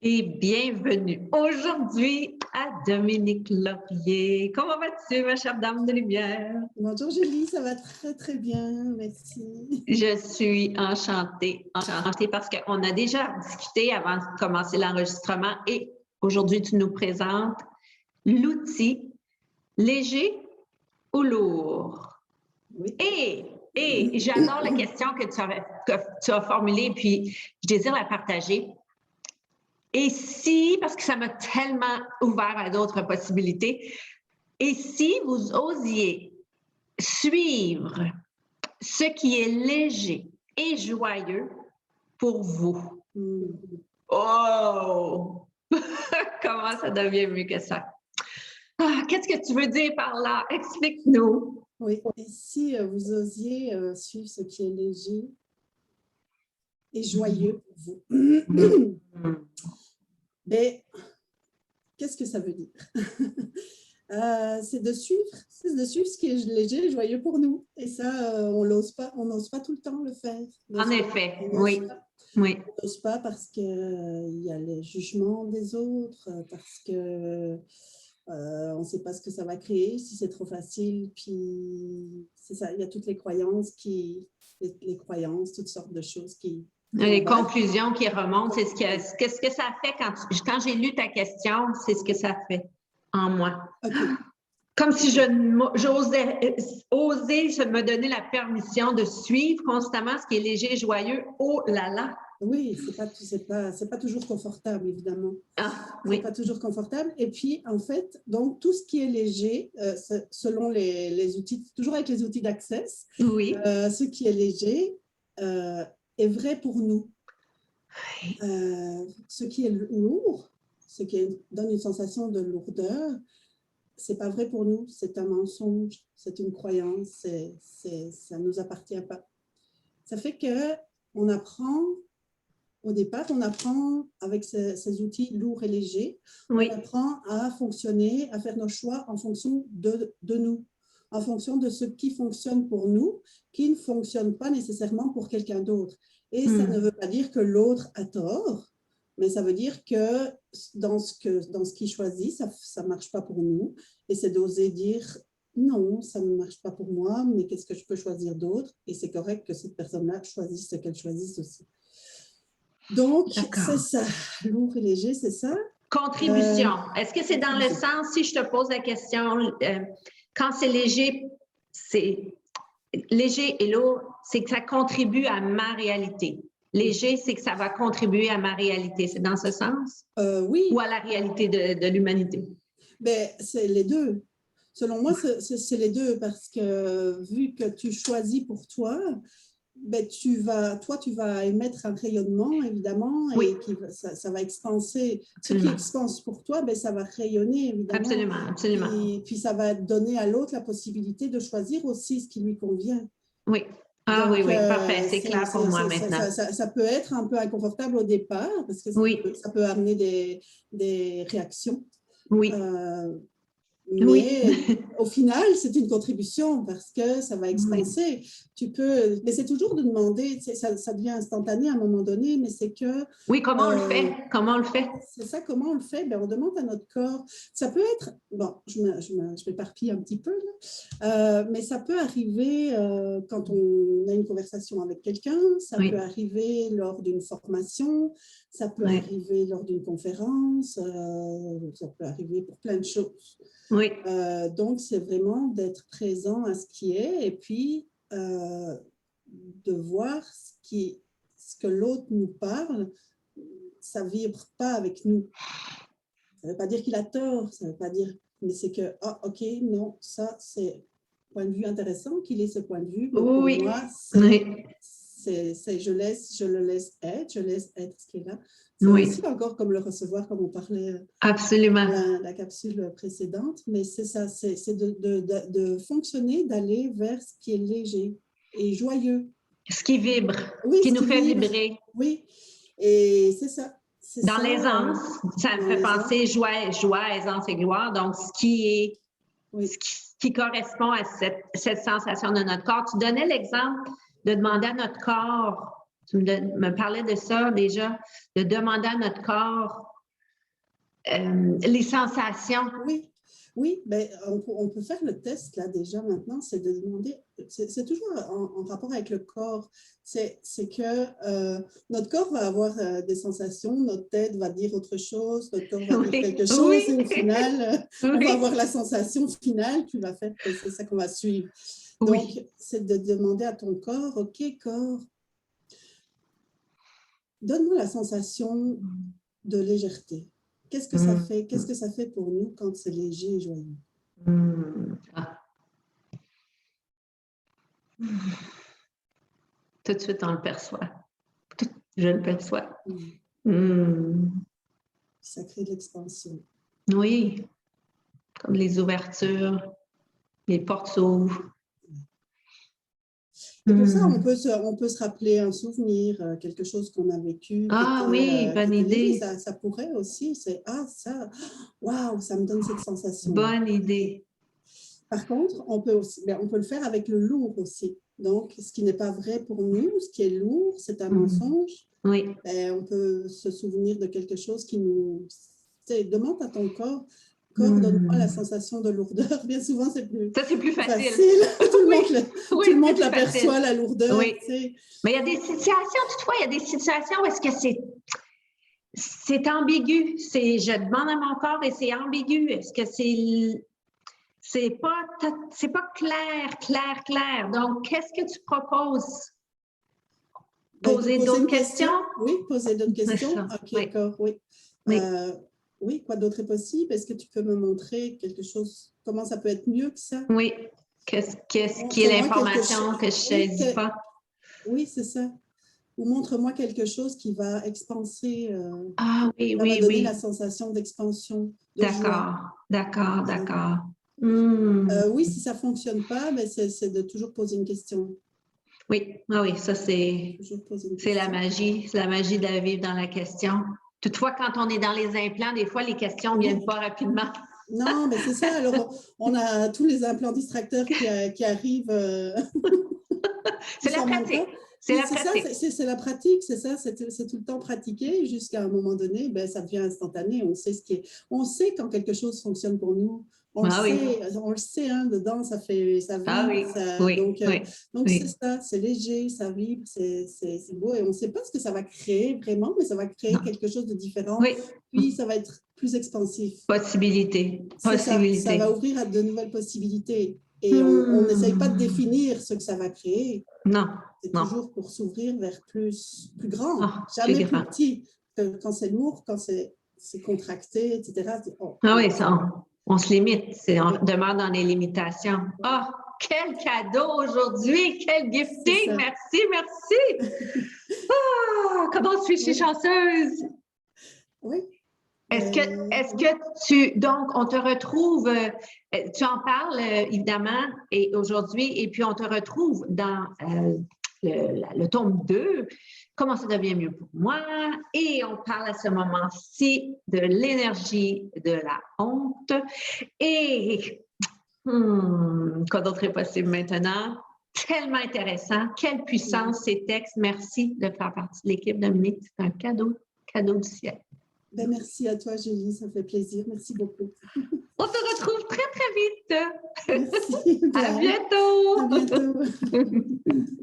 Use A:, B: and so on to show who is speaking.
A: Et bienvenue aujourd'hui à Dominique Laurier. Comment vas-tu, ma chère dame de lumière?
B: Bonjour Julie, ça va très très bien, merci.
A: Je suis enchantée parce qu'on a déjà discuté avant de commencer l'enregistrement et aujourd'hui tu nous présentes l'outil léger ou lourd.
B: Oui.
A: Et j'adore la question que tu as formulée puis je désire la partager. Et si, parce que ça m'a tellement ouvert à d'autres possibilités, et si vous osiez suivre ce qui est léger et joyeux pour vous? Oh! Comment ça devient mieux que ça? Ah, qu'est-ce que tu veux dire par là? Explique-nous.
B: Oui, et si vous osiez suivre ce qui est léger et joyeux pour vous? Mais qu'est-ce que ça veut dire? C'est de suivre ce qui est léger et joyeux pour nous. Et ça, on n'ose pas tout le temps le faire.
A: En effet, oui. Oui.
B: On n'ose pas parce qu'il y a les jugements des autres, parce que on ne sait pas ce que ça va créer, si c'est trop facile. Puis c'est ça, il y a toutes les croyances les croyances, toutes sortes de choses qui
A: les conclusions qui remontent, c'est ce que ça fait quand j'ai lu ta question, c'est ce que ça fait en moi.
B: Okay.
A: Comme si j'osais oser me donner la permission de suivre constamment ce qui est léger et joyeux. Oh là là!
B: Oui, c'est pas toujours confortable, évidemment.
A: Ah, oui.
B: C'est pas toujours confortable. Et puis, en fait, donc, tout ce qui est léger, selon les outils, toujours avec les outils d'Access,
A: oui.
B: Ce qui est léger est vrai pour nous. Ce qui est lourd, ce qui donne une sensation de lourdeur, c'est pas vrai pour nous, c'est un mensonge, c'est une croyance, ça nous appartient pas. Ça fait que on apprend, au départ, on apprend avec ces outils lourds et légers, oui. On apprend à fonctionner, à faire nos choix en fonction de nous, en fonction de ce qui fonctionne pour nous, qui ne fonctionne pas nécessairement pour quelqu'un d'autre. Et ça ne veut pas dire que l'autre a tort, mais ça veut dire que dans ce qu'il choisit, ça ne marche pas pour nous. Et c'est d'oser dire non, ça ne marche pas pour moi, mais qu'est-ce que je peux choisir d'autre? Et c'est correct que cette personne-là choisisse ce qu'elle choisisse aussi. Donc, c'est ça. Lourd et léger, c'est ça.
A: Contribution. Est-ce que c'est dans le sens, si je te pose la question, quand c'est léger et lourd, c'est que ça contribue à ma réalité. Léger, c'est que ça va contribuer à ma réalité. C'est dans ce sens?
B: Oui.
A: Ou à la réalité de l'humanité?
B: Ben, c'est les deux. Selon moi, c'est les deux parce que vu que tu choisis pour toi, ben, tu vas émettre un rayonnement, évidemment,
A: oui.
B: Et ça va expanser. Absolument. Ce qui expanse pour toi, ben, ça va rayonner, évidemment.
A: Absolument, absolument.
B: Puis ça va donner à l'autre la possibilité de choisir aussi ce qui lui convient.
A: Oui. Ah donc, oui, parfait, c'est clair pour moi maintenant.
B: Ça peut être un peu inconfortable au départ, parce que ça peut amener des réactions.
A: Oui.
B: Mais au final, c'est une contribution parce que ça va expanser. Oui. Mais c'est toujours de demander, ça devient instantané à un moment donné, mais c'est que...
A: Oui, comment on le fait? Comment on le fait?
B: C'est ça, comment on le fait? Ben, on demande à notre corps. Ça peut être... Bon, je m'éparpille un petit peu, là. Mais ça peut arriver quand on a une conversation avec quelqu'un, ça peut arriver lors d'une formation, ça peut arriver lors d'une conférence, ça peut arriver pour plein de choses.
A: Oui.
B: Donc, c'est vraiment d'être présent à ce qui est et puis de voir ce que l'autre nous parle, ça ne vibre pas avec nous. Ça ne veut pas dire qu'il a tort, ça ne veut pas dire, mais c'est que, ok, non, ça, c'est un point de vue intéressant qu'il ait ce point de vue, mais pour moi, je le laisse être ce qui est là. C'est aussi encore comme le recevoir, comme on parlait
A: absolument
B: dans la capsule précédente, mais c'est ça, c'est de fonctionner, d'aller vers ce qui est léger et joyeux.
A: Ce qui vibre, ce qui nous fait vibrer.
B: Oui, et c'est ça.
A: Dans l'aisance, ça me fait penser joie, aisance et gloire, donc ce qui correspond à cette sensation de notre corps. Tu donnais l'exemple de demander à notre corps, tu me parlais de ça déjà, de demander à notre corps les sensations.
B: Oui. Oui, ben, on peut faire le test là déjà maintenant, c'est de demander, c'est toujours en rapport avec le corps, c'est que notre corps va avoir des sensations, notre tête va dire autre chose, notre corps va dire quelque chose et au final, on va avoir la sensation finale qui va faire que c'est ça qu'on va suivre. Donc, c'est de demander à ton corps, OK, corps, donne-moi la sensation de légèreté. Qu'est-ce que ça fait? Qu'est-ce que ça fait pour nous quand c'est léger et joyeux?
A: Tout de suite, on le perçoit. Je le perçois.
B: Ça crée de l'expansion.
A: Oui, comme les ouvertures, les portes s'ouvrent.
B: Et pour ça, on peut se rappeler un souvenir, quelque chose qu'on a vécu.
A: Ah oui, bonne idée.
B: Ça pourrait aussi, c'est ça, waouh, ça me donne cette sensation.
A: Bonne idée.
B: Par contre, on peut le faire avec le lourd aussi. Donc, ce qui n'est pas vrai pour nous, ce qui est lourd, c'est un mensonge.
A: Oui.
B: Ben, on peut se souvenir de quelque chose qui nous... Demande à ton corps, donne-moi la sensation de lourdeur. Bien souvent, c'est plus,
A: facile.
B: Tout le monde l'aperçoit, la lourdeur.
A: Oui. Mais il y a des situations, toutefois, il y a des situations où est-ce que c'est ambigu. Je demande à mon corps et c'est ambigu. Est-ce que c'est pas clair. Donc, qu'est-ce que tu proposes? Poser d'autres questions?
B: Oui, poser d'autres questions. OK,
A: oui.
B: D'accord, oui. Oui, quoi d'autre est possible? Est-ce que tu peux me montrer quelque chose? Comment ça peut être mieux que ça?
A: Oui. Qu'est-ce qui est l'information que je ne saisis pas?
B: Oui, c'est ça. Ou montre-moi quelque chose qui va expanser.
A: Ah oui,
B: ça va donner la sensation d'expansion.
A: D'accord.
B: Oui, si ça ne fonctionne pas, ben c'est de toujours poser une question.
A: Oui, ça c'est la magie. C'est la magie de vivre dans la question. Toutefois, quand on est dans les implants, des fois, les questions ne viennent pas rapidement.
B: Non, mais c'est ça. Alors, on a tous les implants distracteurs qui arrivent.
A: C'est la pratique. C'est
B: la pratique, c'est ça. C'est tout le temps pratiqué jusqu'à un moment donné, ben, ça devient instantané. On sait
A: on
B: sait quand quelque chose fonctionne pour nous. On le sait, hein, dedans, ça vibre. Donc c'est ça, c'est léger, ça vibre, c'est beau. Et on ne sait pas ce que ça va créer vraiment, mais ça va créer quelque chose de différent. Puis ça va être plus expansif.
A: Possibilité.
B: Ça va ouvrir à de nouvelles possibilités. Et on n'essaye pas de définir ce que ça va créer.
A: Non.
B: C'est toujours pour s'ouvrir vers plus grand, jamais plus petit. Quand c'est lourd, quand c'est contracté, etc.
A: On se limite. On demeure dans les limitations. Ah, quel cadeau aujourd'hui! Quel gifting! Merci! Comment suis-je chanceuse?
B: Oui.
A: Est-ce que donc, on te retrouve, tu en parles évidemment aujourd'hui, et puis on te retrouve dans le tome 2, comment ça devient mieux pour moi, et on parle à ce moment-ci de l'énergie de la honte, et quoi d'autre est possible maintenant? Tellement intéressant, quelle puissance ces textes, merci de faire partie de l'équipe, Dominique, c'est un cadeau du ciel.
B: Ben, merci à toi, Julie, ça fait plaisir. Merci beaucoup.
A: On te retrouve très, très vite.
B: Merci.
A: À bientôt.
B: À bientôt.